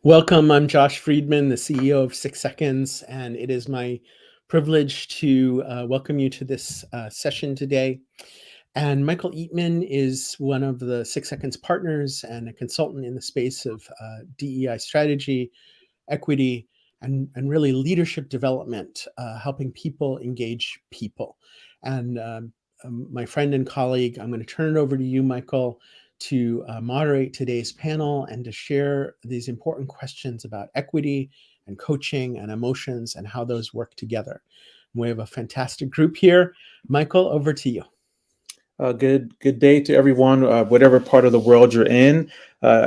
Welcome. I'm Josh Freedman, the CEO of 6 Seconds, and it is my privilege to welcome you to this session today. And Michael Eatman is one of the 6 Seconds partners and a consultant in the space of DEI strategy, equity, and really leadership development, helping people engage people. And my friend and colleague, I'm going to turn it over to you, Michael, to moderate today's panel and to share these important questions about equity and coaching and emotions and how those work together. We have a fantastic group here. Michael, over to you. Good day to everyone, whatever part of the world you're in.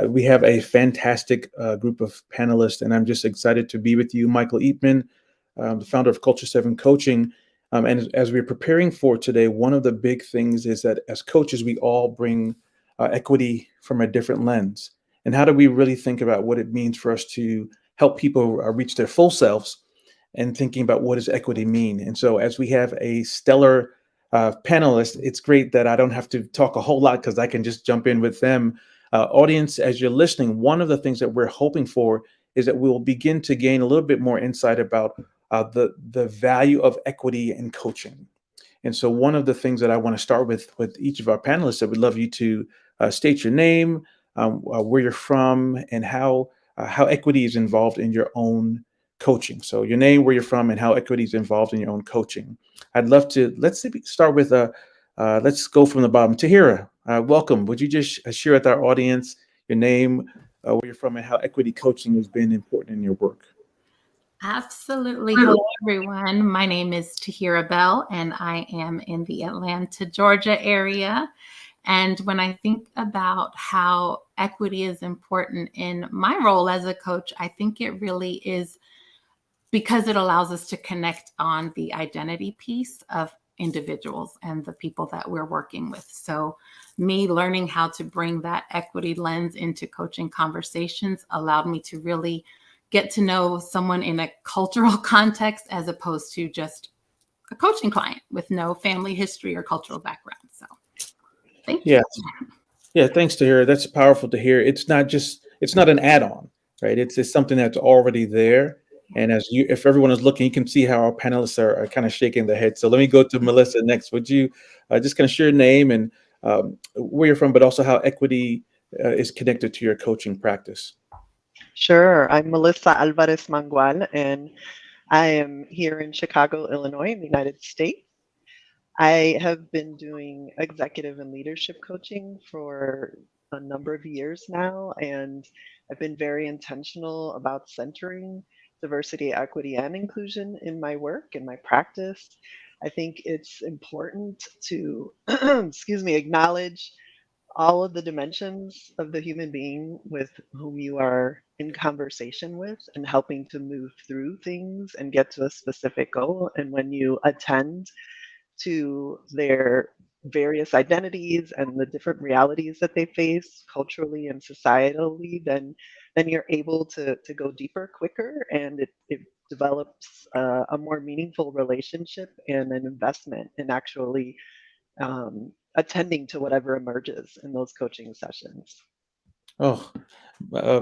We have a fantastic group of panelists, and I'm just excited to be with you. Michael Eatman, the founder of Culture7 Coaching. And as we're preparing for today, one of the big things is that as coaches, we all bring equity from a different lens. And how do we really think about what it means for us to help people reach their full selves and thinking about what does equity mean? And so as we have a stellar panelists, it's great that I don't have to talk a whole lot because I can just jump in with them. Audience, as you're listening, one of the things that we're hoping for is that we'll begin to gain a little bit more insight about the value of equity in coaching. And so one of the things that I want to start with each of our panelists, I would love you to state your name, where you're from, and how equity is involved in your own coaching. So your name, where you're from, and how equity is involved in your own coaching. I'd love to, let's start with, let's go from the bottom. Tahira, welcome. Would you just share with our audience your name, where you're from, and how equity coaching has been important in your work? Absolutely. Hello, everyone. My name is Tahira Bell, and I am in the Atlanta, Georgia area. And when I think about how equity is important in my role as a coach, I think it really is because it allows us to connect on the identity piece of individuals and the people that we're working with. So me learning how to bring that equity lens into coaching conversations allowed me to really get to know someone in a cultural context as opposed to just a coaching client with no family history or cultural background. So thank you. Yeah, thanks, Tahira. That's powerful to hear. It's not an add-on, right? It's something that's already there. And if everyone is looking, you can see how our panelists are kind of shaking their heads. So let me go to Melissa next. Would you just kind of share your name and where you're from, but also how equity is connected to your coaching practice? Sure. I'm Melissa Álvarez Mangual, and I am here in Chicago, Illinois, in the United States. I have been doing executive and leadership coaching for a number of years now, and I've been very intentional about centering diversity, equity, and inclusion in my work and my practice. I think it's important to, acknowledge all of the dimensions of the human being with whom you are in conversation with and helping to move through things and get to a specific goal. And when you attend to their various identities and the different realities that they face culturally and societally, then you're able to go deeper quicker, and it develops a more meaningful relationship and an investment in actually attending to whatever emerges in those coaching sessions. Oh,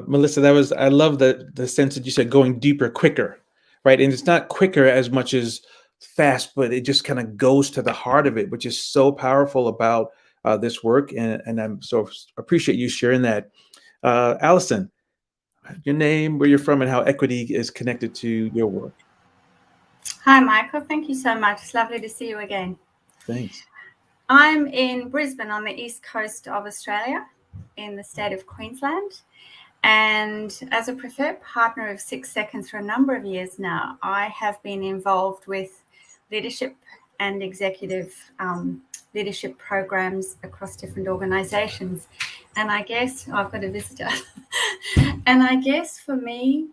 Melissa, I love the sense that you said going deeper, quicker, right? And it's not quicker as much as fast, but it just kind of goes to the heart of it, which is so powerful about this work. And I'm so appreciate you sharing that. Alison, your name, where you're from, and how equity is connected to your work. Hi, Michael. Thank you so much. It's lovely to see you again. Thanks. I'm in Brisbane on the east coast of Australia in the state of Queensland. And as a preferred partner of 6 Seconds for a number of years now, I have been involved with leadership and executive leadership programs across different organizations. And I guess I've got a visitor. And I guess for me,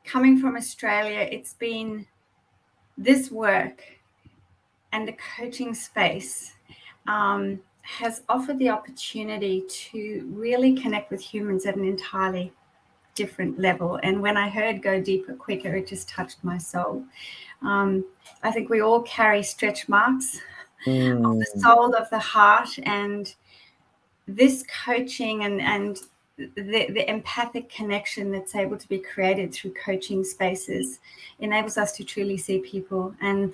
coming from Australia, it's been this work and the coaching space has offered the opportunity to really connect with humans at an entirely different level. And when I heard go deeper, quicker, it just touched my soul. I think we all carry stretch marks of the soul, of the heart, and this coaching and the empathic connection that's able to be created through coaching spaces enables us to truly see people. And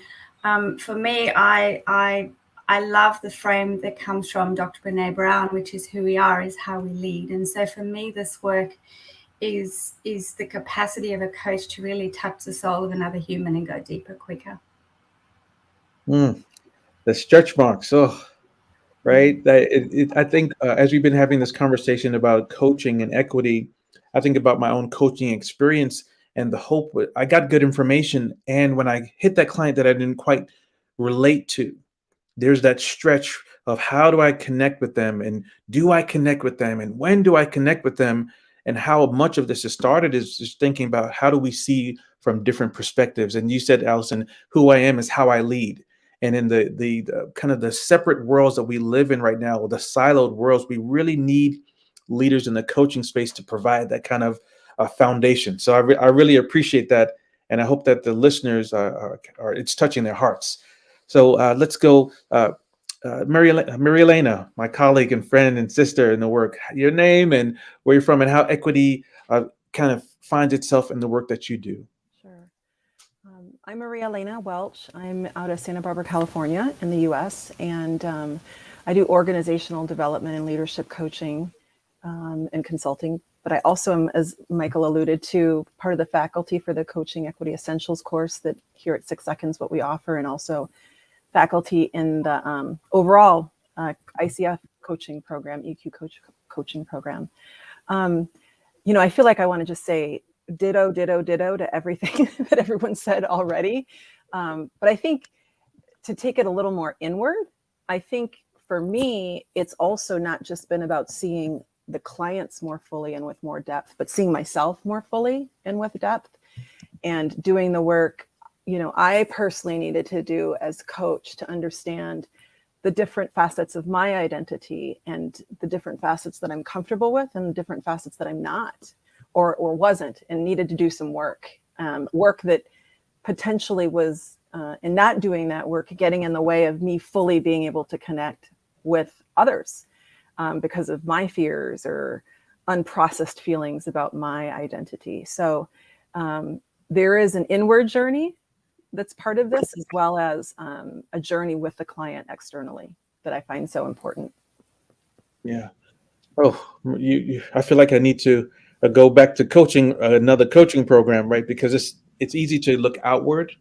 for me, I love the frame that comes from Dr. Brené Brown, which is who we are is how we lead. And so for me, this work is the capacity of a coach to really touch the soul of another human and go deeper, quicker. The stretch marks. Oh, right. I think as we've been having this conversation about coaching and equity, I think about my own coaching experience and the hope. I got good information, and when I hit that client that I didn't quite relate to, there's that stretch of how do I connect with them, and do I connect with them, and when do I connect with them, and how much of this has started is just thinking about how do we see from different perspectives. And you said, Alison, who I am is how I lead. And in the kind of the separate worlds that we live in right now, the siloed worlds, we really need leaders in the coaching space to provide that kind of foundation. So I really appreciate that, and I hope that the listeners are it's touching their hearts. So let's go, Mariaelena, my colleague and friend and sister in the work. Your name and where you're from, and how equity kind of finds itself in the work that you do. Sure. I'm Mariaelena Welch. I'm out of Santa Barbara, California in the US, and I do organizational development and leadership coaching and consulting. But I also am, as Michael alluded to, part of the faculty for the Coaching Equity Essentials course that here at 6 Seconds what we offer, and also faculty in the overall ICF coaching program, EQ coaching program. I feel like I want to just say ditto to everything that everyone said already. But I think to take it a little more inward, I think for me, it's also not just been about seeing the clients more fully and with more depth, but seeing myself more fully and with depth, and doing the work, I personally needed to do as coach to understand the different facets of my identity and the different facets that I'm comfortable with and the different facets that I'm not, or wasn't, and needed to do some work that potentially was, in not doing that work, getting in the way of me fully being able to connect with others because of my fears or unprocessed feelings about my identity. So there is an inward journey that's part of this, as well as a journey with the client externally that I find so important. Yeah. Oh, I feel like I need to go back to coaching, another coaching program, right? Because it's easy to look outward,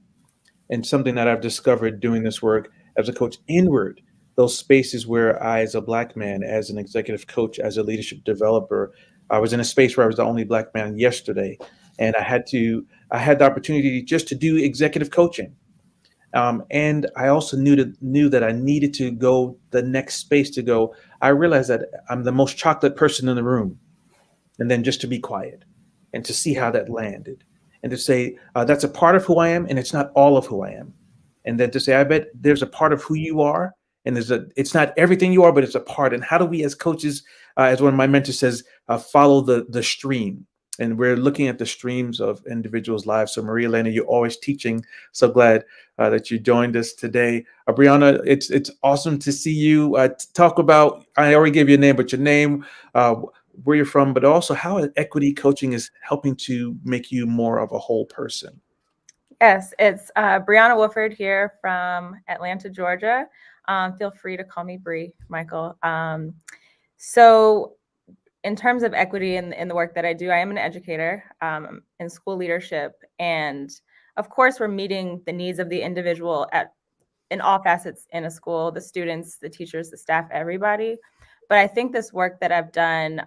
and something that I've discovered doing this work as a coach inward, those spaces where I, as a Black man, as an executive coach, as a leadership developer, I was in a space where I was the only Black man yesterday, and I had the opportunity just to do executive coaching. And I also knew that I needed to go the next space to go. I realized that I'm the most chocolate person in the room, and then just to be quiet and to see how that landed, and to say that's a part of who I am, and it's not all of who I am. And then to say, I bet there's a part of who you are, and it's not everything you are, but it's a part. And how do we as coaches, as one of my mentors says, follow the stream? And we're looking at the streams of individuals' lives. So Mariaelena, you're always teaching. So glad that you joined us today. Breana, it's awesome to see you. Talk about, I already gave you a name, but your name, where you're from, but also how equity coaching is helping to make you more of a whole person. Yes, it's Breana Wofford here from Atlanta, Georgia. Feel free to call me Bree, Michael. So in terms of equity in the work that I do, I am an educator in school leadership. And of course, we're meeting the needs of the individual in all facets in a school, the students, the teachers, the staff, everybody. But I think this work that I've done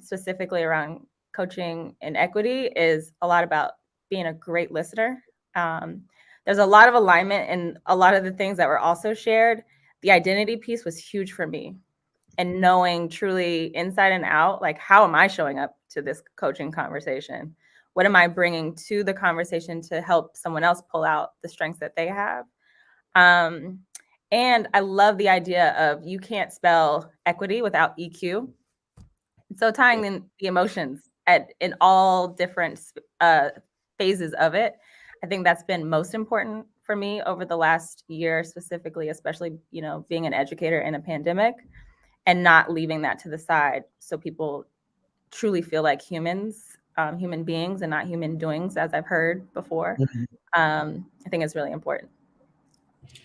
specifically around coaching and equity is a lot about being a great listener. There's a lot of alignment in a lot of the things that were also shared. The identity piece was huge for me, and knowing truly inside and out, like, how am I showing up to this coaching conversation? What am I bringing to the conversation to help someone else pull out the strengths that they have? And I love the idea of you can't spell equity without EQ. So tying in the emotions in all different phases of it, I think that's been most important for me over the last year, specifically, especially, being an educator in a pandemic and not leaving that to the side. So people truly feel like humans, human beings, and not human doings, as I've heard before. I think it's really important.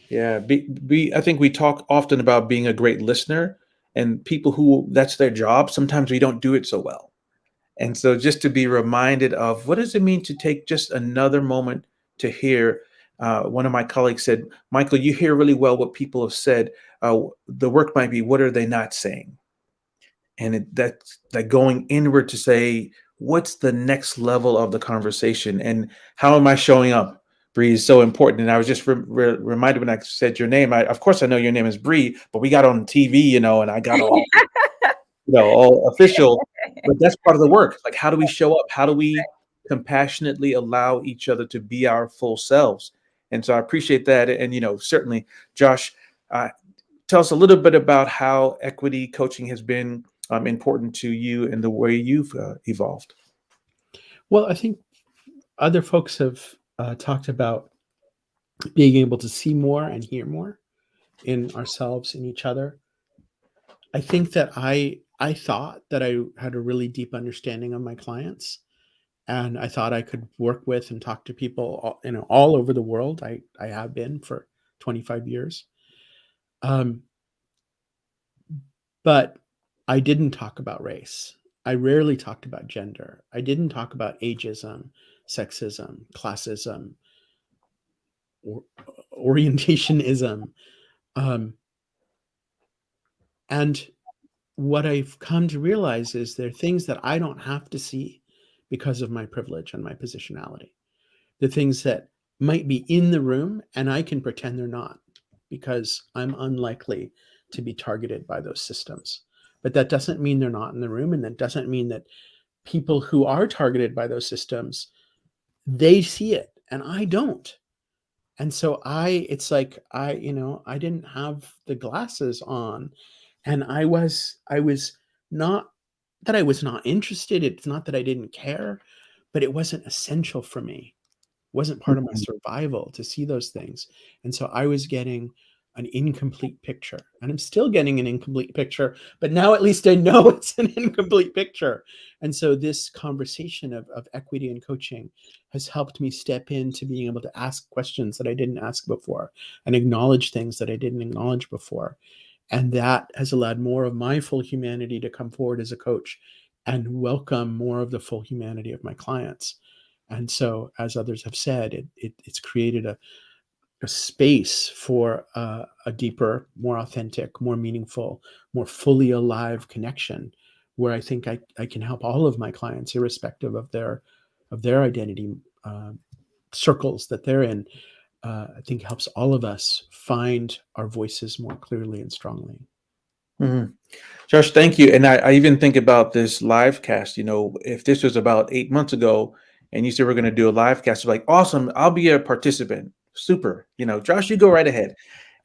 Yeah, I think we talk often about being a great listener, and people who that's their job, sometimes we don't do it so well. And so just to be reminded of what does it mean to take just another moment to hear. One of my colleagues said, Michael, you hear really well what people have said. The work might be, what are they not saying? And that's like going inward to say, what's the next level of the conversation and how am I showing up? Bree is so important. And I was just reminded when I said your name, of course I know your name is Bree, but we got on TV, and I got all, all official, but that's part of the work. Like, how do we show up? How do we compassionately allow each other to be our full selves? And so I appreciate that. And, certainly, Josh, tell us a little bit about how equity coaching has been important to you and the way you've evolved. Well, I think other folks have talked about being able to see more and hear more in ourselves, in each other. I think that I thought that I had a really deep understanding of my clients, and I thought I could work with and talk to people, all over the world. I have been for 25 years. But I didn't talk about race. I rarely talked about gender. I didn't talk about ageism, sexism, classism, or orientationism. And what I've come to realize is there are things that I don't have to see because of my privilege and my positionality. The things that might be in the room and I can pretend they're not because I'm unlikely to be targeted by those systems. But that doesn't mean they're not in the room. And that doesn't mean that people who are targeted by those systems, they see it and I don't. And so it's like I didn't have the glasses on, and I was not that I was not interested. It's not that I didn't care, but it wasn't essential for me. It wasn't part of my survival to see those things. And so I was getting an incomplete picture, and I'm still getting an incomplete picture, but now at least I know it's an incomplete picture. And so this conversation of equity and coaching has helped me step into being able to ask questions that I didn't ask before and acknowledge things that I didn't acknowledge before. And that has allowed more of my full humanity to come forward as a coach and welcome more of the full humanity of my clients. And so, as others have said, it's created a space for a deeper, more authentic, more meaningful, more fully alive connection, where I think I can help all of my clients, irrespective of their identity circles that they're in. I think helps all of us find our voices more clearly and strongly. Mm-hmm. Josh, thank you. And I even think about this live cast. If this was about 8 months ago and you said we're going to do a live cast, you're like, awesome, I'll be a participant. Super. Josh, you go right ahead.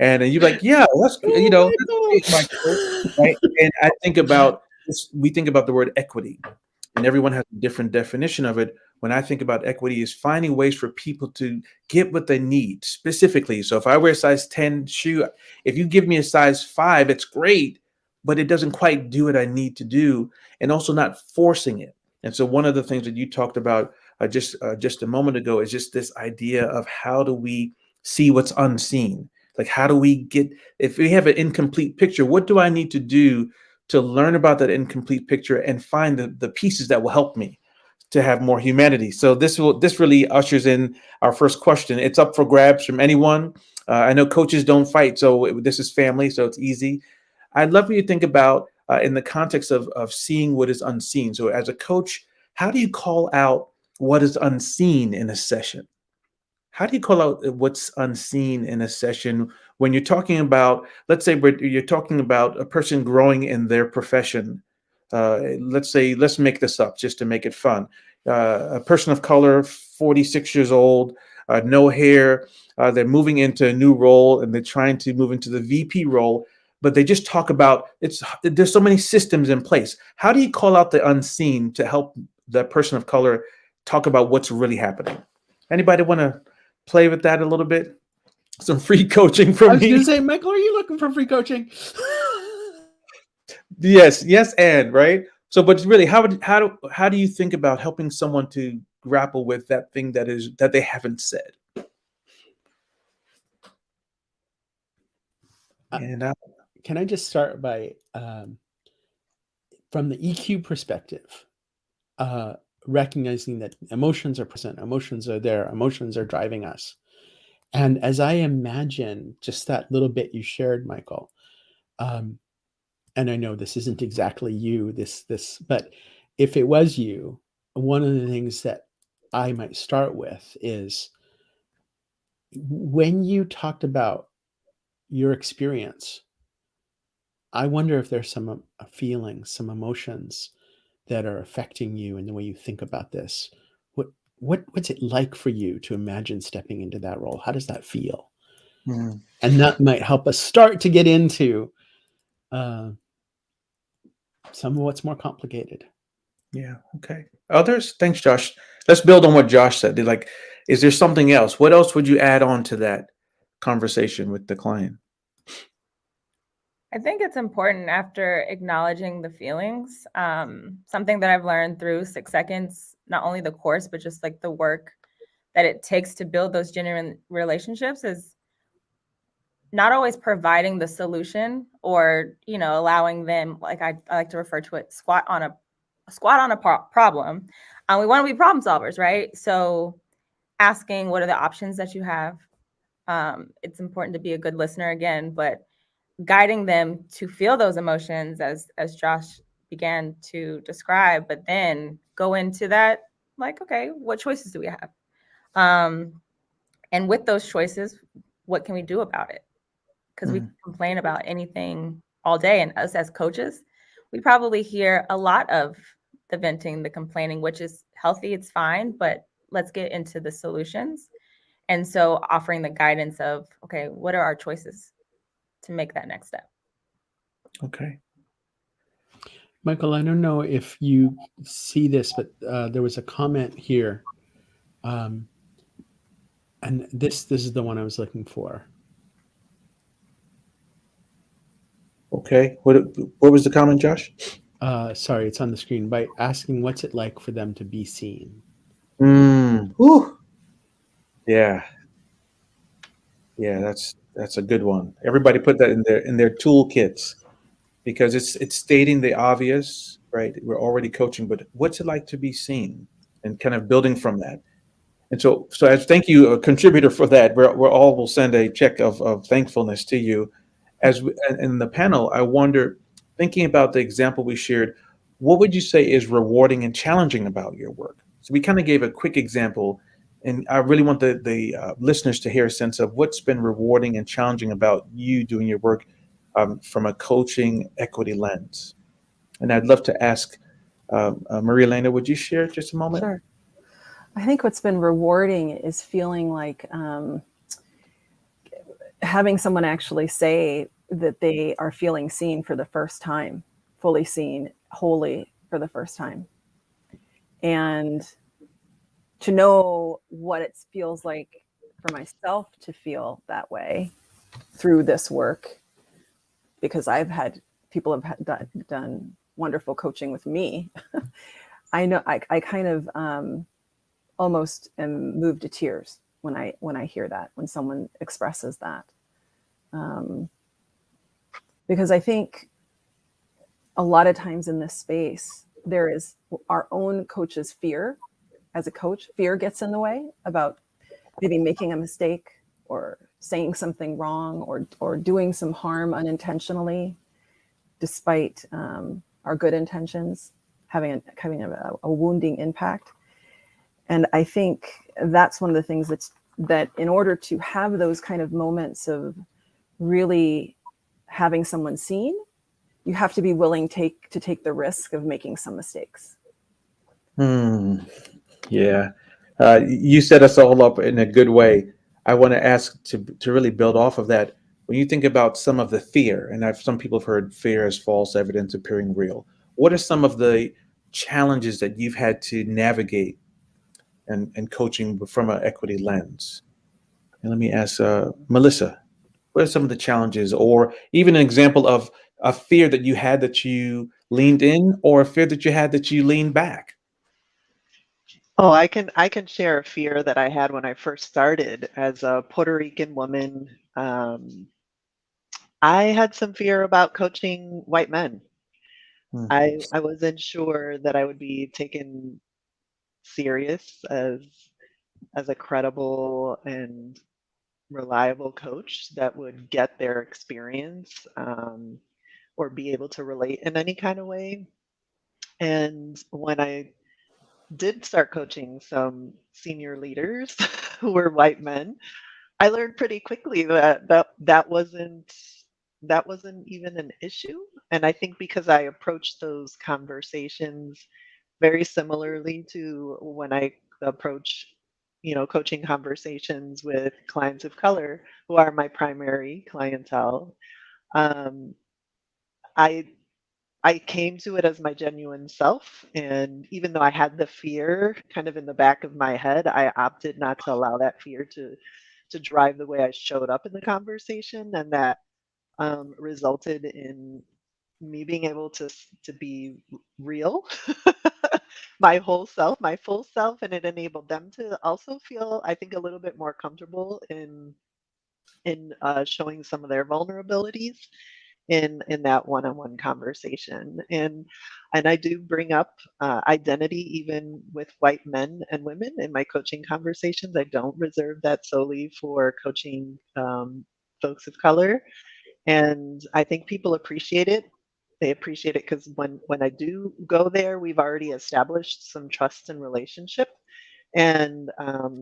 And then you're like, yeah, that's great, Michael. Right. And I think about this, we think about the word equity, and everyone has a different definition of it. When I think about equity, is finding ways for people to get what they need specifically. So if I wear a size 10 shoe, if you give me a size 5, it's great, but it doesn't quite do what I need to do, and also not forcing it. And so one of the things that you talked about just a moment ago is just this idea of how do we see what's unseen? Like, how do we get, if we have an incomplete picture, what do I need to do to learn about that incomplete picture and find the pieces that will help me to have more humanity? So this really ushers in our first question. It's up for grabs from anyone. I know coaches don't fight, so this is family, so it's easy. I'd love for you to think about in the context of seeing what is unseen. So as a coach, how do you call out what is unseen in a session? How do you call out what's unseen in a session when you're talking about, let's say you're talking about a person growing in their profession? Let's make this up just to make it fun. A person of color, 46 years old, no hair, they're moving into a new role and they're trying to move into the VP role, but they just talk about there's so many systems in place. How do you call out the unseen to help the person of color talk about what's really happening? Anybody want to play with that a little bit? Some free coaching from me. I was going to say, Michael, are you looking for free coaching? Yes, and right. So, but really, how do you think about helping someone to grapple with that thing that they haven't said? And Can I just start by, from the EQ perspective, recognizing that emotions are present, emotions are there, emotions are driving us. And as I imagine just that little bit you shared, Michael, and I know this isn't exactly you, but if it was you, one of the things that I might start with is when you talked about your experience, I wonder if there's some feelings, some emotions that are affecting you in the way you think about this. What's it like for you to imagine stepping into that role? How does that feel? Mhm. And that might help us start to get into some of what's more complicated. Yeah. Okay. Others? Thanks, Josh. Let's build on what Josh said. Like, is there something else? What else would you add on to that conversation with the client? I think it's important after acknowledging the feelings. Something that I've learned through 6 Seconds, not only the course, but just like the work that it takes to build those genuine relationships, is not always providing the solution or, allowing them, like I like to refer to it, squat on a problem. We want to be problem solvers, right? So asking what are the options that you have. It's important to be a good listener again, but guiding them to feel those emotions as Josh began to describe, but then go into that, like, okay, what choices do we have? And with those choices, what can we do about it? Because we complain about anything all day. And us as coaches, we probably hear a lot of the venting, the complaining, which is healthy, it's fine, but let's get into the solutions. And so offering the guidance of, okay, what are our choices to make that next step? Okay. Michael, I don't know if you see this, but there was a comment here. And this is the one I was looking for. Okay. What was the comment, Josh? Sorry, it's on the screen. By asking, what's it like for them to be seen? Whew. Yeah. Yeah, that's a good one. Everybody put that in their toolkits, because it's stating the obvious, right? We're already coaching, but what's it like to be seen, and kind of building from that. And so as thank you, a contributor, for that. We're all will send a check of thankfulness to you. As in the panel, I wonder, thinking about the example we shared, what would you say is rewarding and challenging about your work? So we kind of gave a quick example, and I really want the listeners to hear a sense of what's been rewarding and challenging about you doing your work from a coaching equity lens. And I'd love to ask Mariaelena, would you share just a moment? Sure. I think what's been rewarding is feeling like having someone actually say that they are feeling seen for the first time, fully seen, wholly for the first time. And to know what it feels like for myself to feel that way through this work, because I've had people have done wonderful coaching with me. I know I kind of almost am moved to tears when I hear that, when someone expresses that, because I think a lot of times in this space there is our own coach's fear. As a coach, fear gets in the way about maybe making a mistake or saying something wrong or doing some harm unintentionally, despite our good intentions having a wounding impact. And I think that's one of the things that in order to have those kind of moments of really having someone seen, you have to be willing to take the risk of making some mistakes. Yeah. You set us all up in a good way. I want to ask to really build off of that. When you think about some of the fear, and some people have heard fear as false evidence appearing real. What are some of the challenges that you've had to navigate and coaching from an equity lens? And let me ask Melissa, what are some of the challenges, or even an example of a fear that you had that you leaned in, or a fear that you had that you leaned back? Oh, I can share a fear that I had when I first started as a Puerto Rican woman. I had some fear about coaching white men. Hmm. I wasn't sure that I would be taken serious as a credible and reliable coach that would get their experience, or be able to relate in any kind of way. And when I did start coaching some senior leaders who were white men, I learned pretty quickly that wasn't even an issue. And I think because I approached those conversations very similarly to when I approach, coaching conversations with clients of color who are my primary clientele. Um, I I came to it as my genuine self, and even though I had the fear kind of in the back of my head, I opted not to allow that fear to drive the way I showed up in the conversation, and that resulted in me being able to be real, my whole self, my full self, and it enabled them to also feel, I think, a little bit more comfortable in showing some of their vulnerabilities in that one-on-one conversation. And I do bring up identity even with white men and women in my coaching conversations. I don't reserve that solely for coaching folks of color. And I think people appreciate it. They appreciate it because when I do go there, we've already established some trust and relationship, and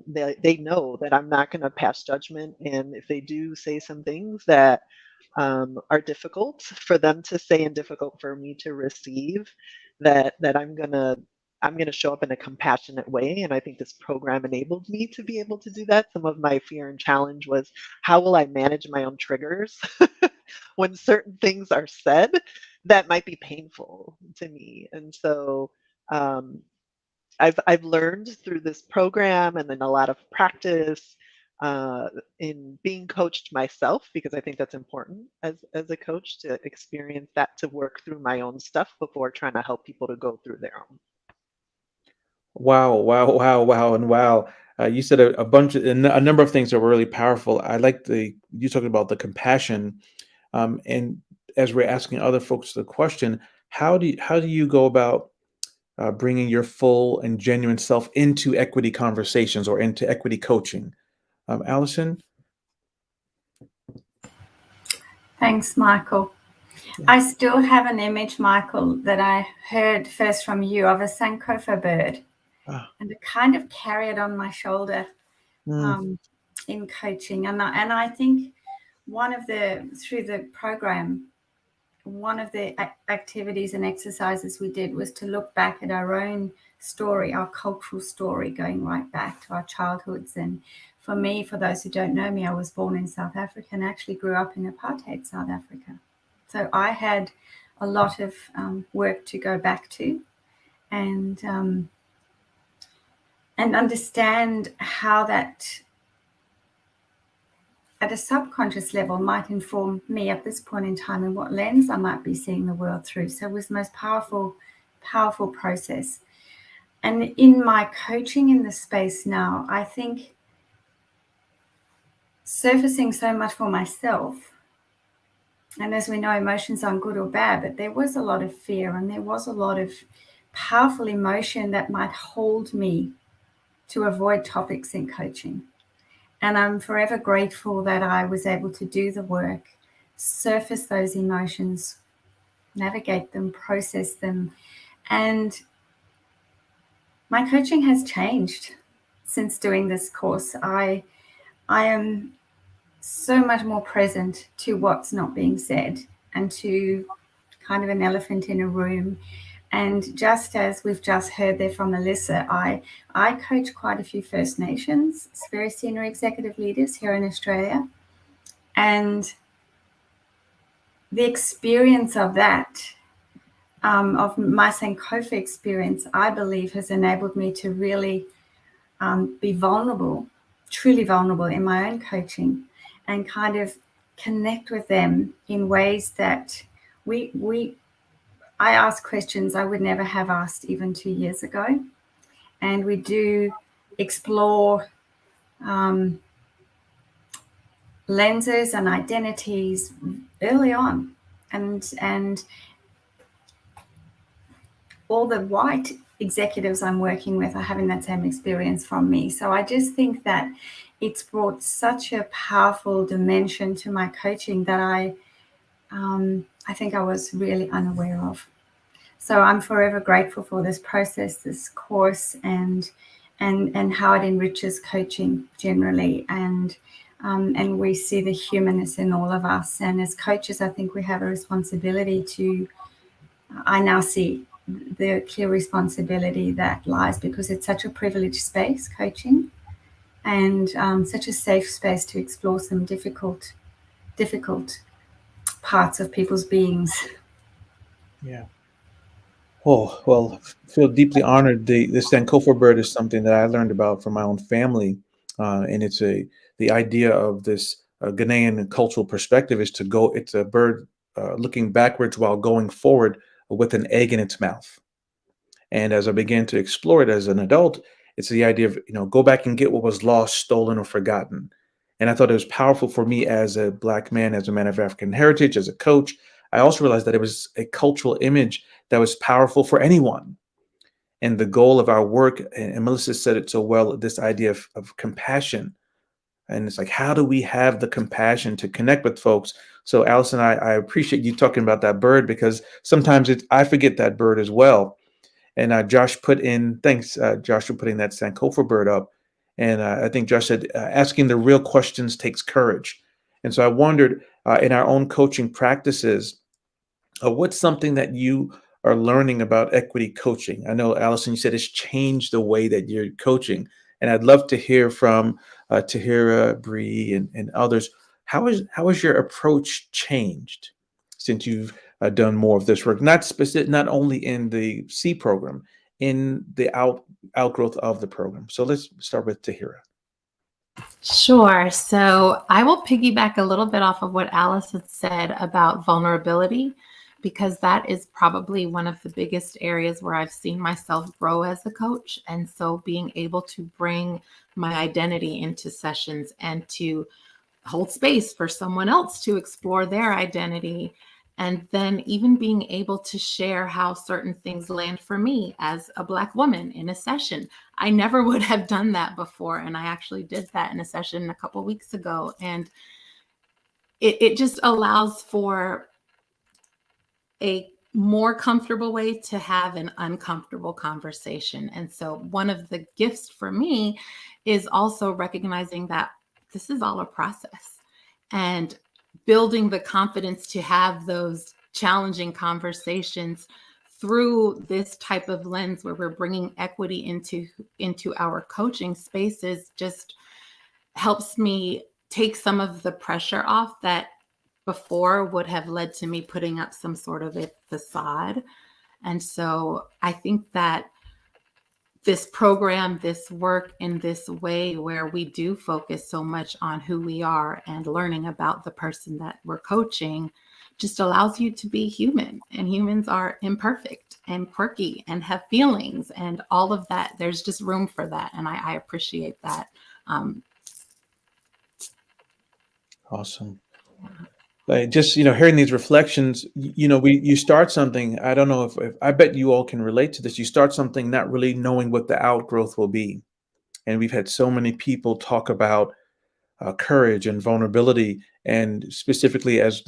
they know that I'm not going to pass judgment. And if they do say some things that are difficult for them to say and difficult for me to receive, that I'm gonna show up in a compassionate way. And I think this program enabled me to be able to do that. Some of my fear and challenge was, how will I manage my own triggers when certain things are said that might be painful to me? And so um, I've learned through this program and then a lot of practice uh, in being coached myself, because I think that's important as a coach to experience that, to work through my own stuff before trying to help people to go through their own. Wow, wow, wow, wow, and wow. You said a bunch of a number of things that were really powerful. I like you talking about the compassion, and as we're asking other folks the question, how do you go about bringing your full and genuine self into equity conversations or into equity coaching? Allison? Thanks, Michael. I still have an image, Michael, that I heard first from you of a Sankofa bird, Ah, and I kind of carry it on my shoulder mm, in coaching. And I think through the program, one of the activities and exercises we did was to look back at our own story, our cultural story, going right back to our childhoods. And for me, for those who don't know me, I was born in South Africa and actually grew up in apartheid South Africa. So I had a lot of work to go back to and understand how that at a subconscious level might inform me at this point in time and what lens I might be seeing the world through. So it was the most powerful process. And in my coaching in this space now, I think surfacing so much for myself, and as we know, emotions aren't good or bad, but there was a lot of fear and there was a lot of powerful emotion that might hold me to avoid topics in coaching. And I'm forever grateful that I was able to do the work, surface those emotions, navigate them, process them. And my coaching has changed since doing this course. I am so much more present to what's not being said and to kind of an elephant in a room. And just as we've just heard there from Melissa, I coach quite a few First Nations, very senior executive leaders here in Australia. And the experience of that, of my Sankofa experience, I believe has enabled me to really be vulnerable, truly vulnerable in my own coaching, and kind of connect with them in ways that I ask questions I would never have asked even 2 years ago. And we do explore lenses and identities early on. And all the white executives I'm working with are having that same experience from me. So I just think that it's brought such a powerful dimension to my coaching that I think I was really unaware of. So I'm forever grateful for this process, this course, and how it enriches coaching generally. And we see the humanness in all of us. And as coaches, I think we have a responsibility to, I now see the clear responsibility that lies, because it's such a privileged space, coaching, and such a safe space to explore some difficult parts of people's beings. Yeah. Oh, well, feel deeply honored. The Sankofa bird is something that I learned about from my own family, and it's the idea of this Ghanaian cultural perspective is to go. It's a bird looking backwards while going forward with an egg in its mouth. And as I began to explore it as an adult, it's the idea of, go back and get what was lost, stolen, or forgotten. And I thought it was powerful for me as a Black man, as a man of African heritage, as a coach. I also realized that it was a cultural image that was powerful for anyone. And the goal of our work, and Melissa said it so well, this idea of compassion. And it's like, how do we have the compassion to connect with folks? So Alison, I appreciate you talking about that bird, because sometimes I forget that bird as well. And Josh put in, thanks, Josh, for putting that Sankofa bird up. And I think Josh said, asking the real questions takes courage. And so I wondered, in our own coaching practices, what's something that you are learning about equity coaching? I know, Alison, you said it's changed the way that you're coaching. And I'd love to hear from Tahira, Bree, and others. How has your approach changed since you've done more of this work? Not only in the C program, in the outgrowth of the program. So let's start with Tahira. Sure. So I will piggyback a little bit off of what Alice had said about vulnerability, because that is probably one of the biggest areas where I've seen myself grow as a coach. And so being able to bring my identity into sessions and to hold space for someone else to explore their identity, and then even being able to share how certain things land for me as a Black woman in a session. I never would have done that before. And I actually did that in a session a couple of weeks ago. And it just allows for a more comfortable way to have an uncomfortable conversation. And so one of the gifts for me is also recognizing that this is all a process, and building the confidence to have those challenging conversations through this type of lens where we're bringing equity into our coaching spaces just helps me take some of the pressure off that before would have led to me putting up some sort of a facade. And so I think that this program, this work in this way where we do focus so much on who we are and learning about the person that we're coaching just allows you to be human. And humans are imperfect and quirky and have feelings and all of that. There's just room for that. And I appreciate that. Awesome. Just, hearing these reflections, you start something. I don't know if I bet you all can relate to this. You start something not really knowing what the outgrowth will be. And we've had so many people talk about courage and vulnerability. And specifically, as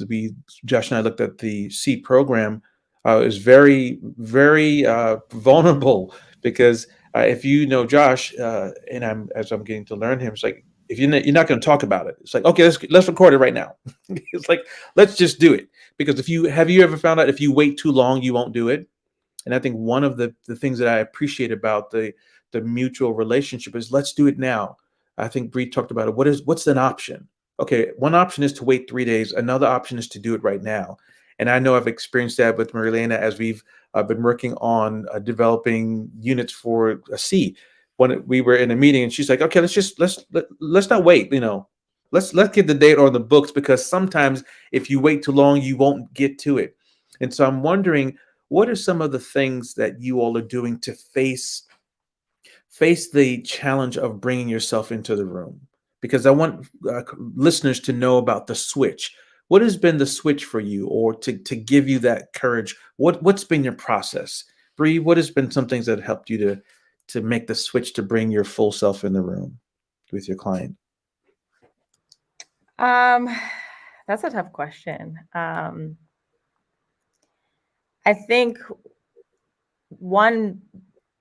Josh and I looked at the C program, is very, very vulnerable, because if you know Josh, and as I'm getting to learn him, it's like, if you're not going to talk about it, it's like, okay, let's record it right now. It's like, let's just do it. Because have you ever found out if you wait too long, you won't do it? And I think one of the things that I appreciate about the mutual relationship is, let's do it now. I think Bree talked about it. What's an option? Okay, one option is to wait 3 days. Another option is to do it right now. And I know I've experienced that with Mariaelena as we've been working on developing units for a C. When we were in a meeting and she's like, okay, let's not wait, let's get the date on the books, because sometimes if you wait too long, you won't get to it. And so I'm wondering, what are some of the things that you all are doing to face the challenge of bringing yourself into the room? Because I want listeners to know about the switch. What has been the switch for you, or to give you that courage? What's been your process? Bree, what has been some things that helped you to make the switch to bring your full self in the room with your client? That's a tough question. I think one,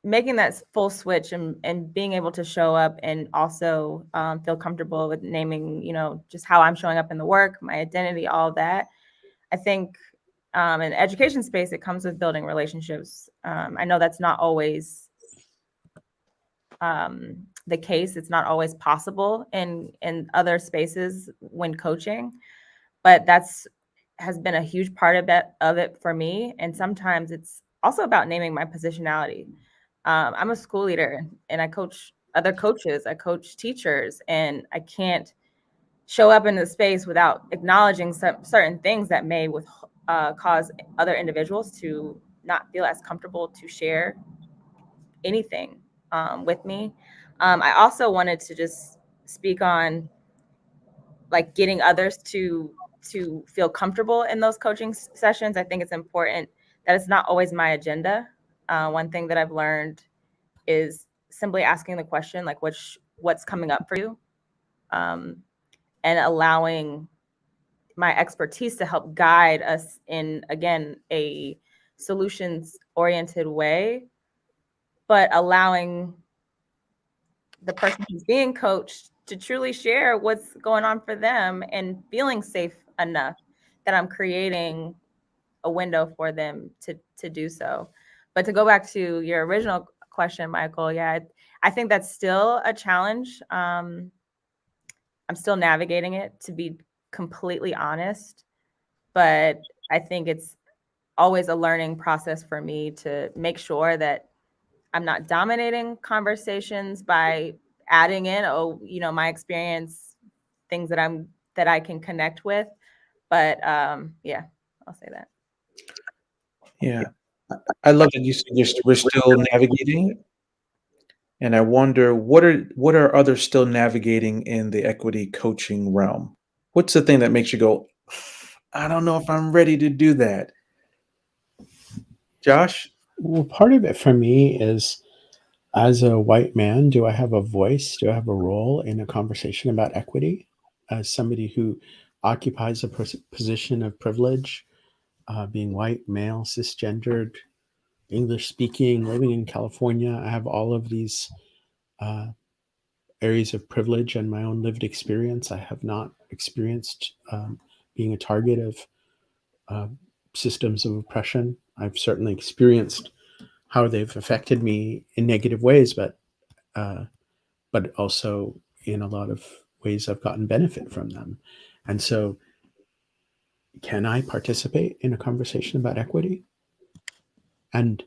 making that full switch and being able to show up and also feel comfortable with naming, just how I'm showing up in the work, my identity, all of that. I think in the education space, it comes with building relationships. I know that's not always the case. It's not always possible in other spaces when coaching, but has been a huge part of it for me. And sometimes it's also about naming my positionality. I'm a school leader and I coach other coaches, I coach teachers, and I can't show up in the space without acknowledging certain things that may cause other individuals to not feel as comfortable to share anything with me. I also wanted to just speak on like getting others to feel comfortable in those coaching sessions. I think it's important that it's not always my agenda. One thing that I've learned is simply asking the question, like, what's coming up for you? And allowing my expertise to help guide us in, again, a solutions-oriented way, but allowing the person who's being coached to truly share what's going on for them and feeling safe enough that I'm creating a window for them to do so. But to go back to your original question, Michael, yeah, I think that's still a challenge. I'm still navigating it, to be completely honest, but I think it's always a learning process for me to make sure that I'm not dominating conversations by adding in, my experience, things that I can connect with. But yeah, I'll say that. Yeah, I love that you said we're still navigating it. And I wonder, what are others still navigating in the equity coaching realm? What's the thing that makes you go, I don't know if I'm ready to do that? Josh? Well, part of it for me is, as a white man, do I have a voice? Do I have a role in a conversation about equity? As somebody who occupies a position of privilege, being white, male, cisgendered, English speaking, living in California, I have all of these areas of privilege and my own lived experience. I have not experienced being a target of systems of oppression. I've certainly experienced how they've affected me in negative ways, but also in a lot of ways I've gotten benefit from them. And so, can I participate in a conversation about equity? And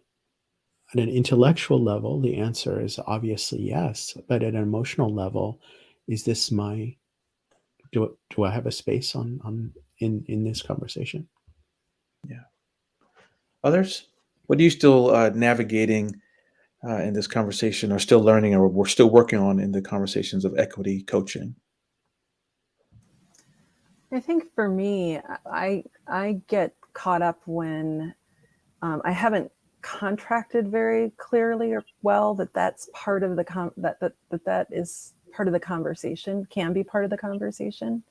at an intellectual level, the answer is obviously yes. But at an emotional level, is this do I have a space in this conversation? Yeah. Others? What are you still navigating in this conversation, or still learning, or we're still working on in the conversations of equity coaching? I think for me, I get caught up when I haven't contracted very clearly or well that's part of the that is part of the conversation, can be part of the conversation.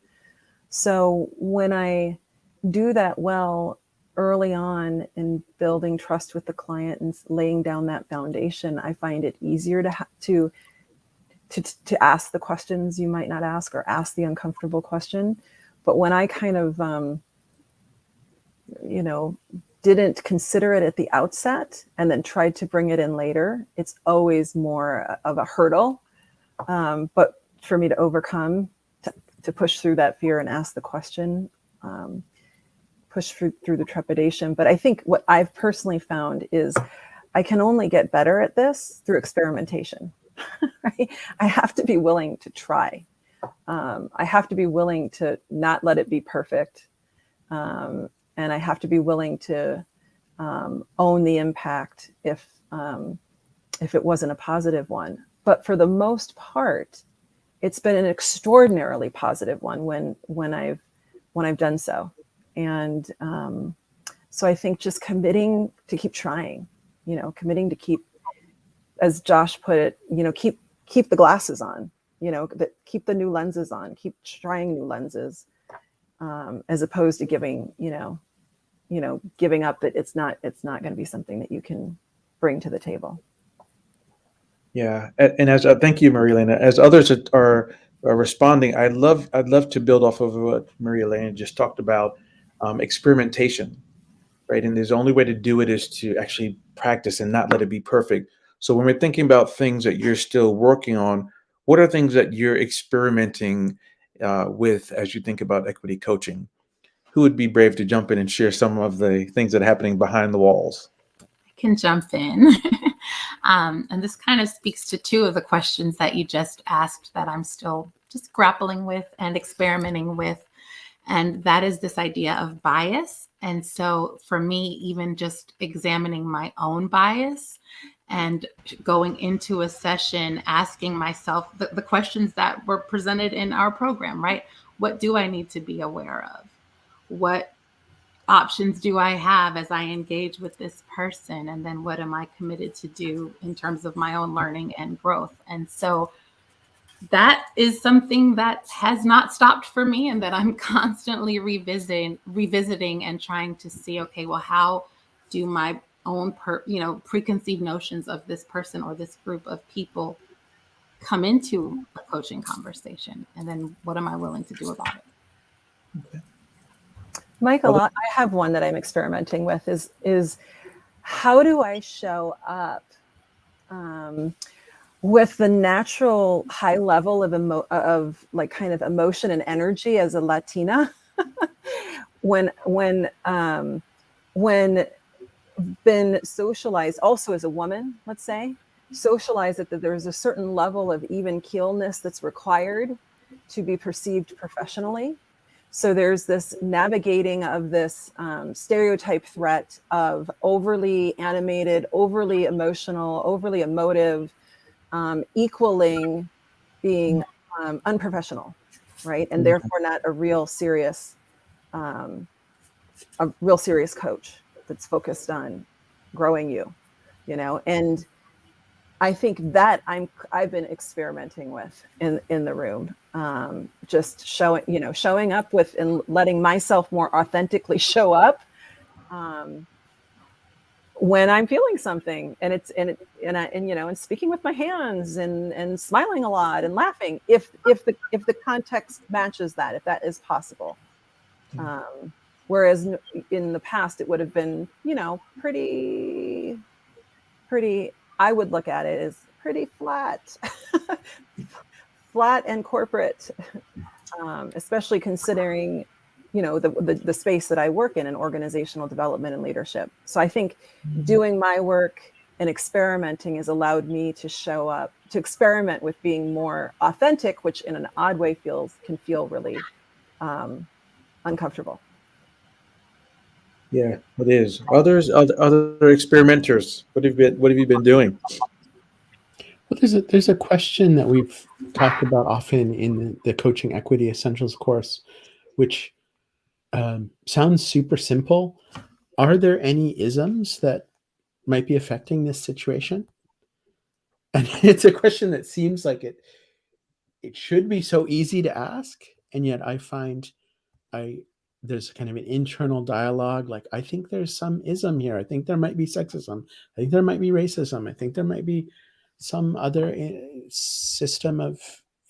So when I do that well early on in building trust with the client and laying down that foundation, I find it easier to ask the questions you might not ask, or ask the uncomfortable question. But when I kind of, didn't consider it at the outset and then tried to bring it in later, it's always more of a hurdle. But for me to overcome, to push through that fear and ask the question, push through the trepidation. But I think what I've personally found is I can only get better at this through experimentation. Right? I have to be willing to try. I have to be willing to not let it be perfect. And I have to be willing to own the impact if it wasn't a positive one. But for the most part, it's been an extraordinarily positive one when I've done so. And so I think just committing to keep trying, committing to keep, as Josh put it, keep the glasses on, keep the new lenses on, keep trying new lenses, as opposed to giving up that it's not going to be something that you can bring to the table. Yeah, and as thank you, Mariaelena. As others are responding, I'd love to build off of what Mariaelena just talked about, experimentation, right? And the only way to do it is to actually practice and not let it be perfect. So when we're thinking about things that you're still working on, what are things that you're experimenting with as you think about equity coaching? Who would be brave to jump in and share some of the things that are happening behind the walls? I can jump in. And this kind of speaks to two of the questions that you just asked that I'm still just grappling with and experimenting with. And that is this idea of bias. And so for me, even just examining my own bias and going into a session, asking myself the questions that were presented in our program, right? What do I need to be aware of? What options do I have as I engage with this person? And then what am I committed to do in terms of my own learning and growth? And so that is something that has not stopped for me and that I'm constantly revisiting and trying to see, okay, well, how do my own preconceived notions of this person or this group of people come into a coaching conversation? And then what am I willing to do about it? Okay. Michael, I have one that I'm experimenting with is how do I show up with the natural high level of like kind of emotion and energy as a Latina when been socialized also as a woman, let's say, socialized that there's a certain level of even keelness that's required to be perceived professionally. So there's this navigating of this stereotype threat of overly animated, overly emotional, overly emotive, equaling being unprofessional, right? And therefore not a real serious coach that's focused on growing you, and I think that I've been experimenting with in the room, just showing up with and letting myself more authentically show up when I'm feeling something, and speaking with my hands and smiling a lot and laughing if the context matches that, if that is possible. Whereas in the past it would have been pretty. I would look at it as pretty flat, flat and corporate, especially considering, the space that I work in organizational development and leadership. So I think doing my work and experimenting has allowed me to show up, to experiment with being more authentic, which in an odd way can feel really uncomfortable. Yeah, it is. Other experimenters, what have you been doing? Well, there's a question that we've talked about often in the Coaching Equity Essentials course, which sounds super simple. Are there any isms that might be affecting this situation? And it's a question that seems like it should be so easy to ask, and yet I find there's kind of an internal dialogue. Like, I think there's some ism here. I think there might be sexism. I think there might be racism. I think there might be some other system of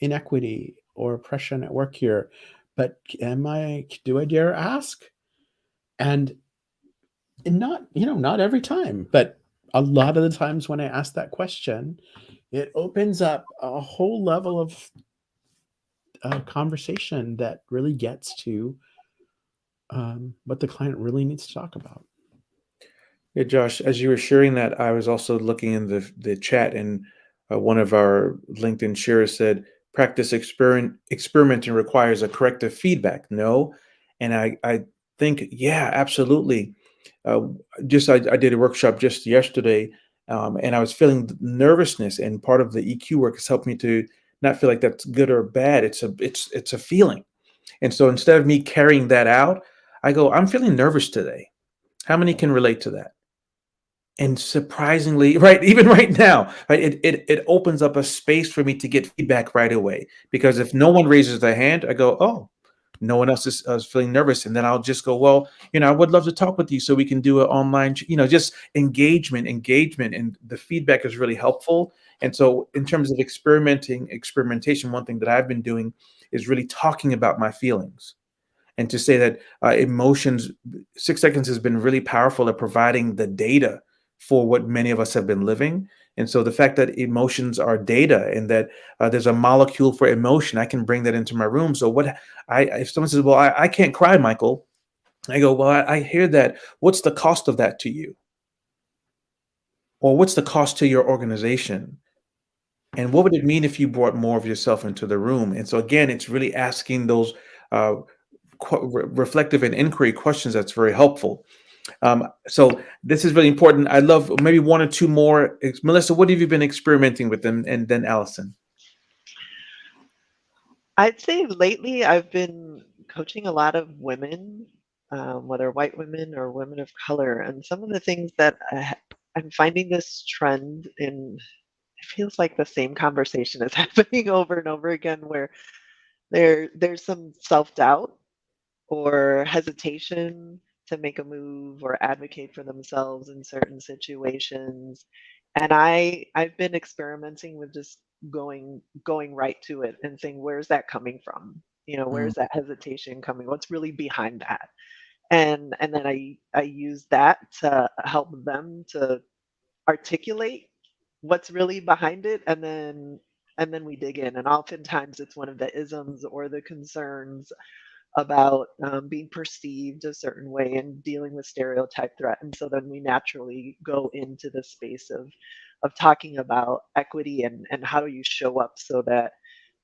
inequity or oppression at work here. But do I dare ask? And not every time, but a lot of the times when I ask that question, it opens up a whole level of conversation that really gets to what the client really needs to talk about. Yeah, Josh, as you were sharing that, I was also looking in the chat, and one of our LinkedIn sharers said, practice experimenting requires a corrective feedback. No? And I think, yeah, absolutely. I did a workshop just yesterday, and I was feeling nervousness, and part of the EQ work has helped me to not feel like that's good or bad. It's a feeling. And so instead of me carrying that out, I go, I'm feeling nervous today. How many can relate to that? And surprisingly, right, even right now, right, it opens up a space for me to get feedback right away. Because if no one raises their hand, I go, oh, no one else is feeling nervous. And then I'll just go, well, I would love to talk with you so we can do an online, just engagement. And the feedback is really helpful. And so in terms of experimentation, one thing that I've been doing is really talking about my feelings. And to say that emotions, 6 Seconds has been really powerful at providing the data for what many of us have been living. And so the fact that emotions are data and that there's a molecule for emotion, I can bring that into my room. So if someone says, well, I can't cry, Michael, I go, well, I hear that. What's the cost of that to you? Or what's the cost to your organization? And what would it mean if you brought more of yourself into the room? And so again, it's really asking those reflective and inquiry questions that's very helpful. So this is really important. I love maybe one or two more. Melissa, what have you been experimenting with them? And then Alison. I'd say lately I've been coaching a lot of women, whether white women or women of color. And some of the things that I'm finding this trend in, it feels like the same conversation is happening over and over again, where there's some self-doubt or hesitation to make a move or advocate for themselves in certain situations. And I've been experimenting with just going right to it and saying, where's that coming from? Where's that hesitation coming? What's really behind that? And then I use that to help them to articulate what's really behind it, and then we dig in. And oftentimes it's one of the isms or the concerns about being perceived a certain way and dealing with stereotype threat. And so then we naturally go into the space of talking about equity and how do you show up so that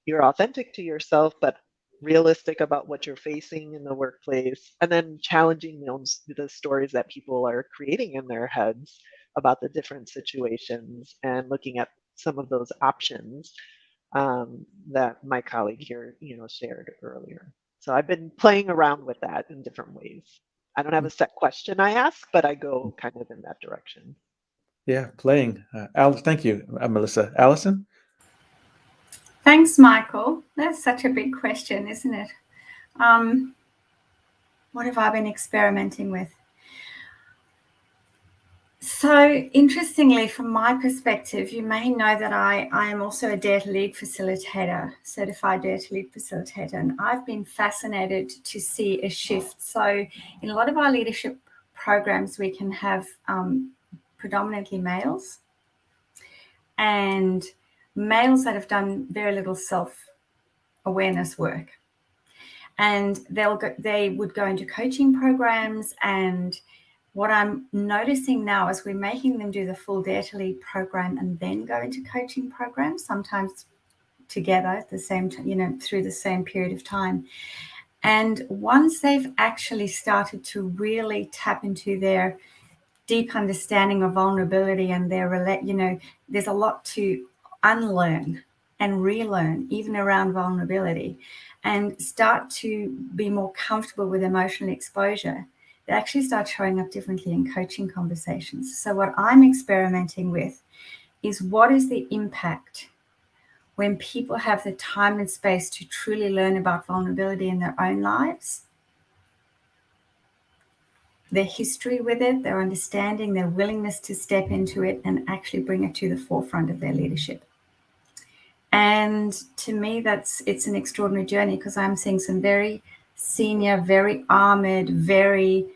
you're authentic to yourself, but realistic about what you're facing in the workplace, and then challenging the stories that people are creating in their heads about the different situations and looking at some of those options that my colleague here, shared earlier. So I've been playing around with that in different ways. I don't have a set question I ask, but I go kind of in that direction. Yeah, playing. Thank you, Melissa. Alison? Thanks, Michael. That's such a big question, isn't it? What have I been experimenting with? So interestingly, from my perspective, you may know that I am also a Dare to Lead facilitator, certified Dare to Lead facilitator, and I've been fascinated to see a shift. So in a lot of our leadership programs, we can have predominantly males and males that have done very little self-awareness work. And they would go into coaching programs, and what I'm noticing now is we're making them do the full Dare to Lead program and then go into coaching programs, sometimes together at the same time, through the same period of time. And once they've actually started to really tap into their deep understanding of vulnerability and there's a lot to unlearn and relearn, even around vulnerability, and start to be more comfortable with emotional exposure, they actually start showing up differently in coaching conversations. So what I'm experimenting with is, what is the impact when people have the time and space to truly learn about vulnerability in their own lives, their history with it, their understanding, their willingness to step into it and actually bring it to the forefront of their leadership. And to me, it's an extraordinary journey, because I'm seeing some very senior, very armored, very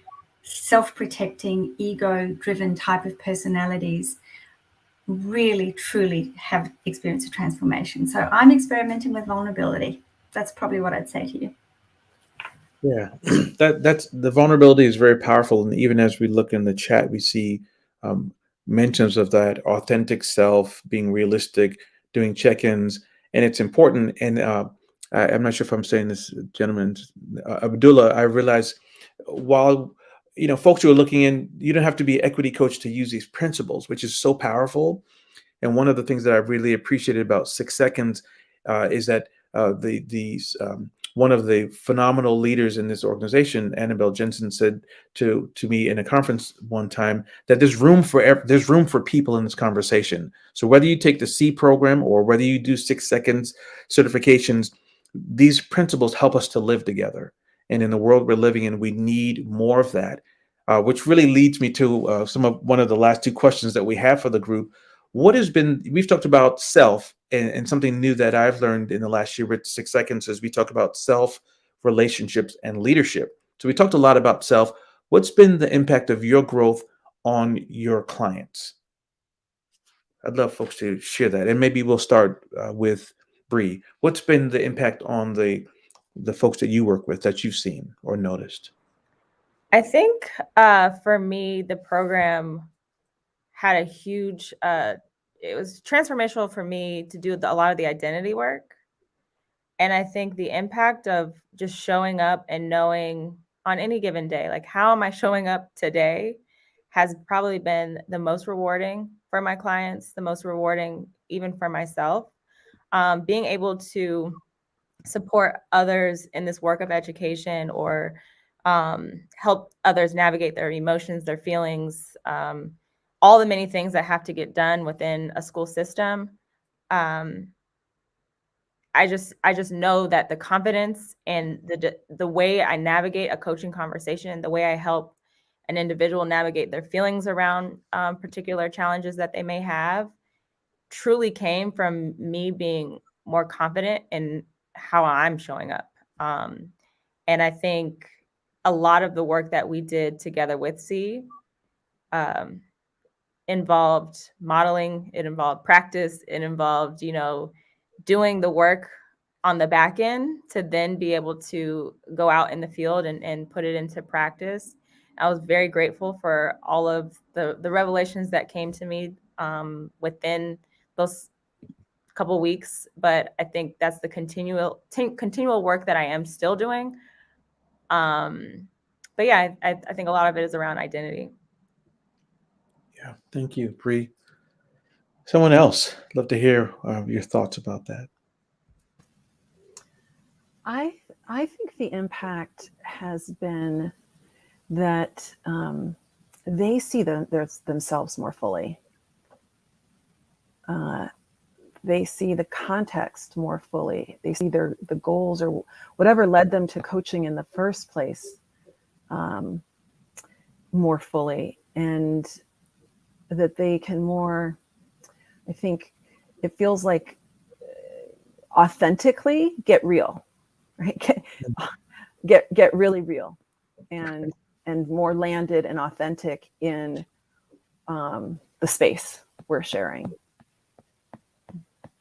self-protecting, ego-driven type of personalities really, truly have experienced a transformation. So I'm experimenting with vulnerability. That's probably what I'd say to you. Yeah, that's the vulnerability is very powerful. And even as we look in the chat, we see mentions of that authentic self, being realistic, doing check-ins, and it's important. And I'm not sure if I'm saying this, gentleman, Abdullah, I realize while folks who are looking in, you don't have to be an equity coach to use these principles, which is so powerful. And one of the things that I've really appreciated about 6 Seconds is that one of the phenomenal leaders in this organization, Annabelle Jensen, said to me in a conference one time that there's room for people in this conversation. So whether you take the C program or whether you do 6 Seconds certifications, these principles help us to live together. And in the world we're living in, we need more of that, which really leads me to one of the last two questions that we have for the group. We've talked about self, and something new that I've learned in the last year with 6 Seconds is we talk about self, relationships, and leadership. So we talked a lot about self. What's been the impact of your growth on your clients? I'd love folks to share that. And maybe we'll start with Bree. What's been the impact on the folks that you work with that you've seen or noticed? I think for me, the program had a huge, it was transformational for me to do a lot of the identity work. And I think the impact of just showing up and knowing on any given day, like, how am I showing up today, has probably been the most rewarding for my clients, the most rewarding even for myself. Being able to support others in this work of education, or help others navigate their emotions, their feelings, all the many things that have to get done within a school system. I just know that the confidence and the way I navigate a coaching conversation, the way I help an individual navigate their feelings around particular challenges that they may have, truly came from me being more confident in how I'm showing up. And I think a lot of the work that we did together with C involved modeling, it involved practice, it involved, doing the work on the back end to then be able to go out in the field and put it into practice. I was very grateful for all of the revelations that came to me within those couple weeks, but I think that's the continual work that I am still doing. But yeah, I think a lot of it is around identity. Yeah, thank you, Bree. Someone else, love to hear your thoughts about that. I think the impact has been that they see themselves more fully. They see the context more fully. They see the goals or whatever led them to coaching in the first place more fully, and that they can more, I think it feels like, authentically get real, right? Get really real and more landed and authentic in the space we're sharing.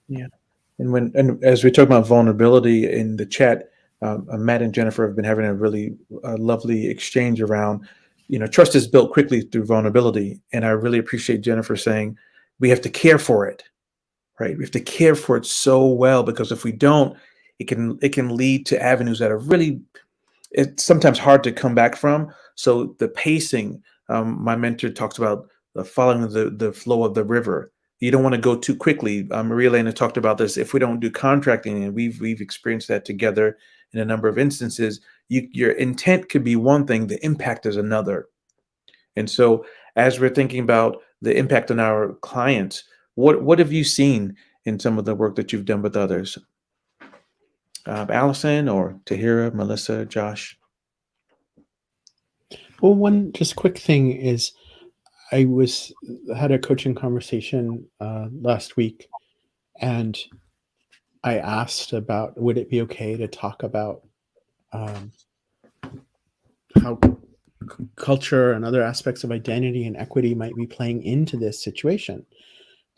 Yeah. And as we talk about vulnerability in the chat, Matt and Jennifer have been having a really lovely exchange around, trust is built quickly through vulnerability. And I really appreciate Jennifer saying we have to care for it, right? We have to care for it so well, because if we don't, it can lead to avenues that are really, it's sometimes hard to come back from. So the pacing, my mentor talks about following the flow of the river. You don't want to go too quickly. Mariaelena talked about this. If we don't do contracting, and we've experienced that together in a number of instances, your intent could be one thing, the impact is another. And so as we're thinking about the impact on our clients, what have you seen in some of the work that you've done with others? Alison or Tahira, Melissa, Josh? Well, one just quick thing is I had a coaching conversation last week, and I asked about, would it be okay to talk about how culture and other aspects of identity and equity might be playing into this situation.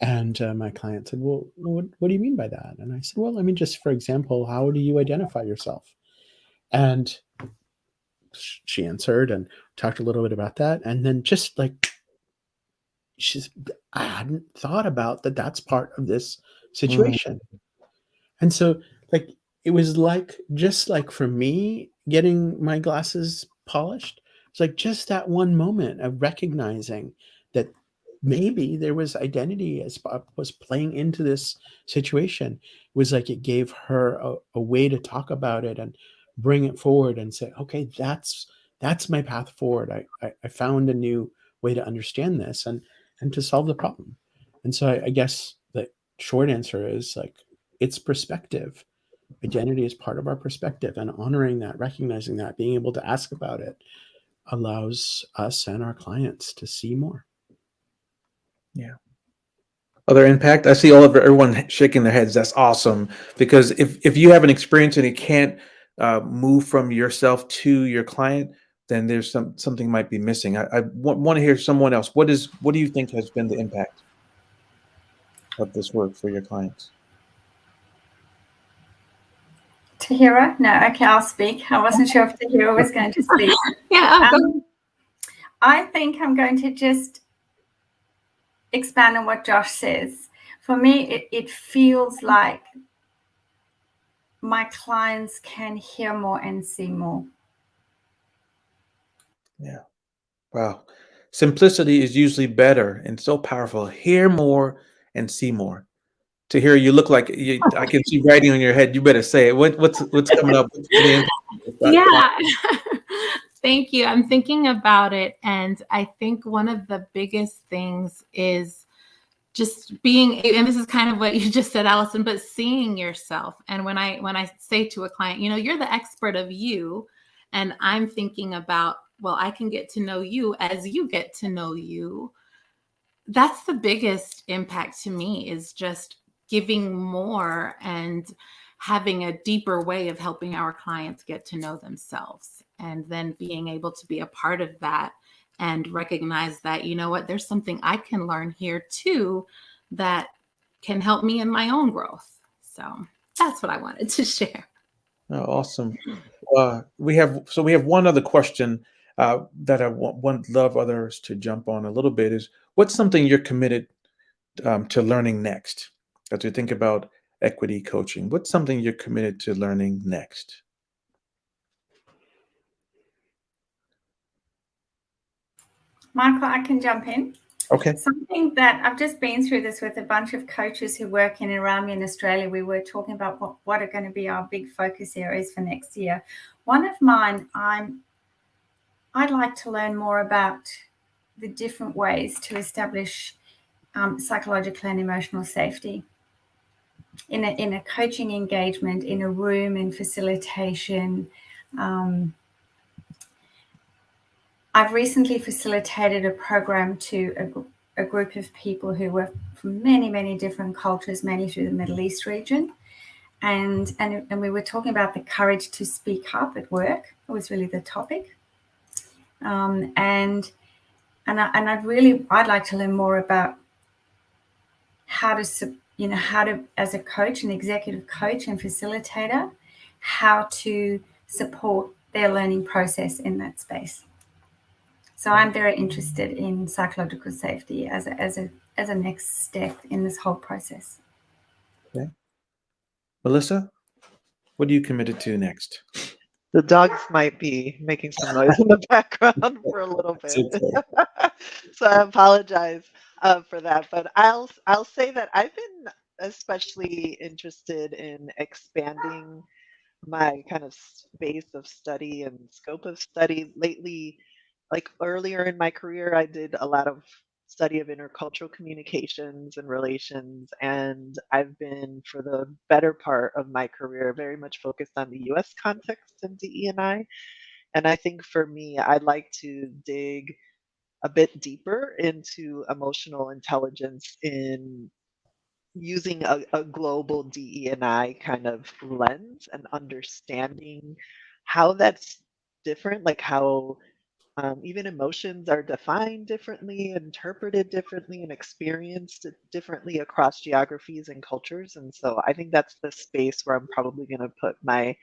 And my client said, well, what do you mean by that? And I said, well, I mean, just for example, how do you identify yourself? And she answered and talked a little bit about that. And then just like, I hadn't thought about that that's part of this situation. And so like, it was like, just like for me getting my glasses polished, It's like just that one moment of recognizing that maybe there was identity as was playing into this situation. It was like it gave her a way to talk about it and bring it forward and say, okay, that's my path forward. I found a new way to understand this and to solve the problem. And so I guess the short answer is like, it's perspective. Identity is part of our perspective, and honoring that, recognizing that, being able to ask about it allows us and our clients to see more. Yeah. Other impact? I see everyone shaking their heads. That's awesome. Because if you have an experience and it can't move from yourself to your client, then there's something might be missing. I want to hear someone else. What do you think has been the impact of this work for your clients? Tahira? No, okay, I'll speak. I wasn't sure if Tahira was going to speak. Yeah. I think I'm going to just expand on what Josh says. For me, it feels like my clients can hear more and see more. Yeah. Wow. Simplicity is usually better and so powerful. Hear more and see more. Tahira, you look like I can see writing on your head. You better say it. What's coming up? Yeah. Thank you. I'm thinking about it. And I think one of the biggest things is just being, and this is kind of what you just said, Alison, but seeing yourself. And when I say to a client, you're the expert of you, and I'm thinking about, well, I can get to know you as you get to know you. That's the biggest impact to me, is just giving more and having a deeper way of helping our clients get to know themselves, and then being able to be a part of that and recognize that, there's something I can learn here too that can help me in my own growth. So that's what I wanted to share. Oh, awesome. We have one other question that I want love others to jump on a little bit is, what's something you're committed to learning next? As we think about equity coaching, what's something you're committed to learning next? Michael, I can jump in. Okay. Something that I've just been through this with a bunch of coaches who work in and around me in Australia. We were talking about what are going to be our big focus areas for next year. One of mine, I'd like to learn more about the different ways to establish psychological and emotional safety in a coaching engagement, in a room, in facilitation. I've recently facilitated a program to a group of people who were from many, many different cultures, mainly through the Middle East region. And we were talking about the courage to speak up at work. It was really the topic. I'd like to learn more about how to, as a coach, an executive coach and facilitator, how to support their learning process in that space. So I'm very interested in psychological safety as a next step in this whole process. Okay. Melissa, what are you committed to next? The dogs might be making some noise in the background for a little bit. Okay. So I apologize for that. But I'll say that I've been especially interested in expanding my kind of space of study and scope of study lately. Like earlier in my career, I did a lot of study of intercultural communications and relations, and I've been, for the better part of my career, very much focused on the US context of DE&I. And I think for me, I'd like to dig a bit deeper into emotional intelligence in using a global DE&I kind of lens and understanding how that's different, like how even emotions are defined differently, interpreted differently, and experienced differently across geographies and cultures. And so I think that's the space where I'm probably going to put my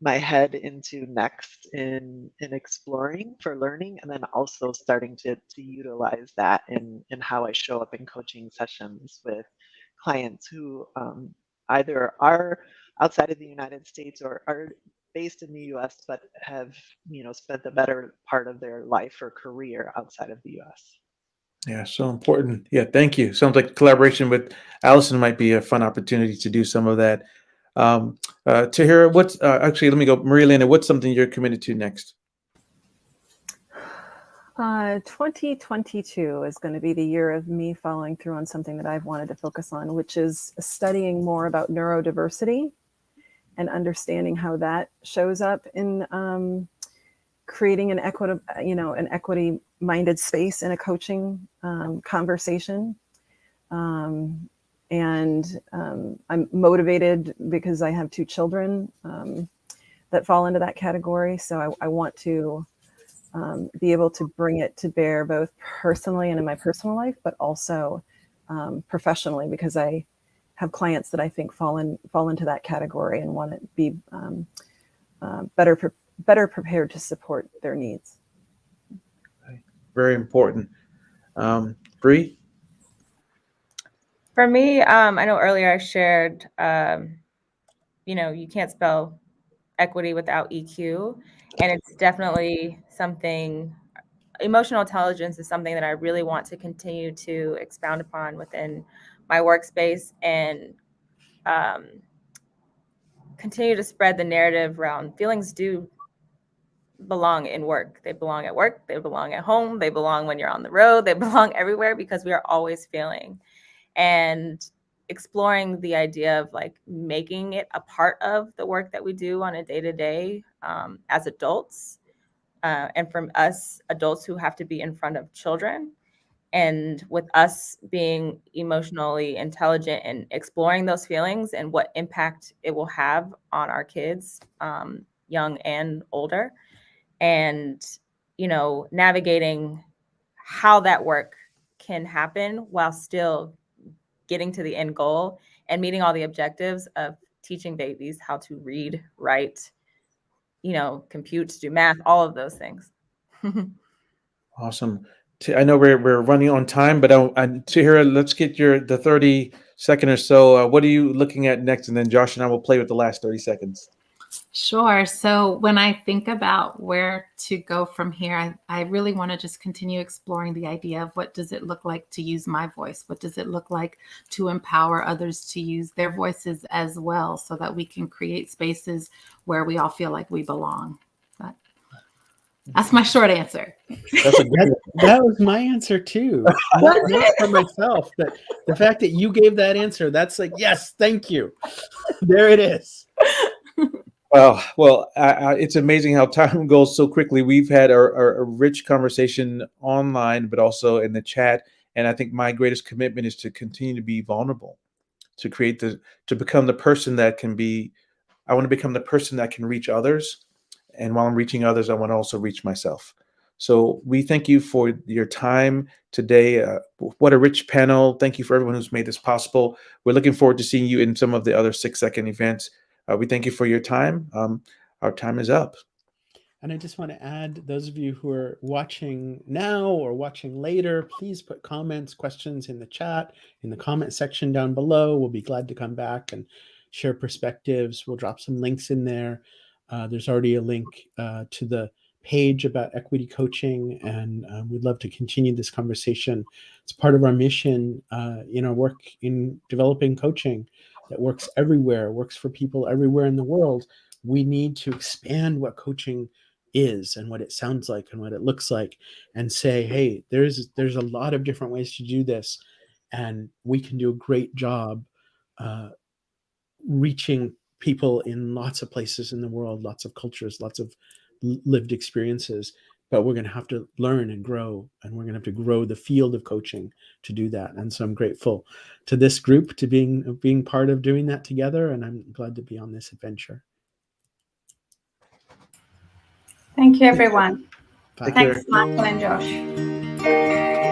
head into next in exploring for learning, and then also starting to utilize that in how I show up in coaching sessions with clients who either are outside of the United States or are based in the U.S. but have, spent the better part of their life or career outside of the U.S. Yeah, so important. Yeah, thank you. Sounds like collaboration with Alison might be a fun opportunity to do some of that. Tahira, what's actually, let me go. Mariaelena, what's something you're committed to next? 2022 is going to be the year of me following through on something that I've wanted to focus on, which is studying more about neurodiversity and understanding how that shows up in creating an equity-minded space in a coaching conversation. I'm motivated because I have 2 children that fall into that category. So I want to be able to bring it to bear both personally and in my personal life, but also professionally, because I have clients that I think fall into that category and want to be better prepared to support their needs. Very important. Bree? For me, I know earlier I shared, you can't spell equity without EQ. And it's definitely something, emotional intelligence is something that I really want to continue to expound upon within my workspace and continue to spread the narrative around feelings do belong in work. They belong at work, they belong at home, they belong when you're on the road, they belong everywhere because we are always feeling. And exploring the idea of like making it a part of the work that we do on a day-to-day as adults, and from us adults who have to be in front of children, and with us being emotionally intelligent and exploring those feelings and what impact it will have on our kids, young and older, and navigating how that work can happen while still getting to the end goal and meeting all the objectives of teaching babies how to read, write, compute, do math, all of those things. Awesome. I know we're running on time, but Tahira, let's get the 30-second or so. What are you looking at next? And then Josh and I will play with the last 30 seconds. Sure. So when I think about where to go from here, I really want to just continue exploring the idea of what does it look like to use my voice? What does it look like to empower others to use their voices as well, so that we can create spaces where we all feel like we belong? That's my short answer. That was my answer too. Not for myself, but the fact that you gave that answer, that's like, yes, thank you. There it is. Well, it's amazing how time goes so quickly. We've had a rich conversation online, but also in the chat. And I think my greatest commitment is to continue to be vulnerable, to become the person that can be. I want to become the person that can reach others. And while I'm reaching others, I want to also reach myself. So we thank you for your time today. What a rich panel. Thank you for everyone who's made this possible. We're looking forward to seeing you in some of the other 6-second events. We thank you for your time. Our time is up. And I just want to add, those of you who are watching now or watching later, please put comments, questions in the chat, in the comment section down below. We'll be glad to come back and share perspectives. We'll drop some links in there. There's already a link to the page about equity coaching, and we'd love to continue this conversation. It's part of our mission in our work in developing coaching that works everywhere, works for people everywhere in the world. We need to expand what coaching is and what it sounds like and what it looks like, and say, hey, there's a lot of different ways to do this, and we can do a great job reaching people in lots of places in the world, lots of cultures, lots of lived experiences. But we're going to have to learn and grow, and we're going to have to grow the field of coaching to do that. And so I'm grateful to this group to being part of doing that together, and I'm glad to be on this adventure. Thank you, everyone. Bye. Thanks, Michael and Josh.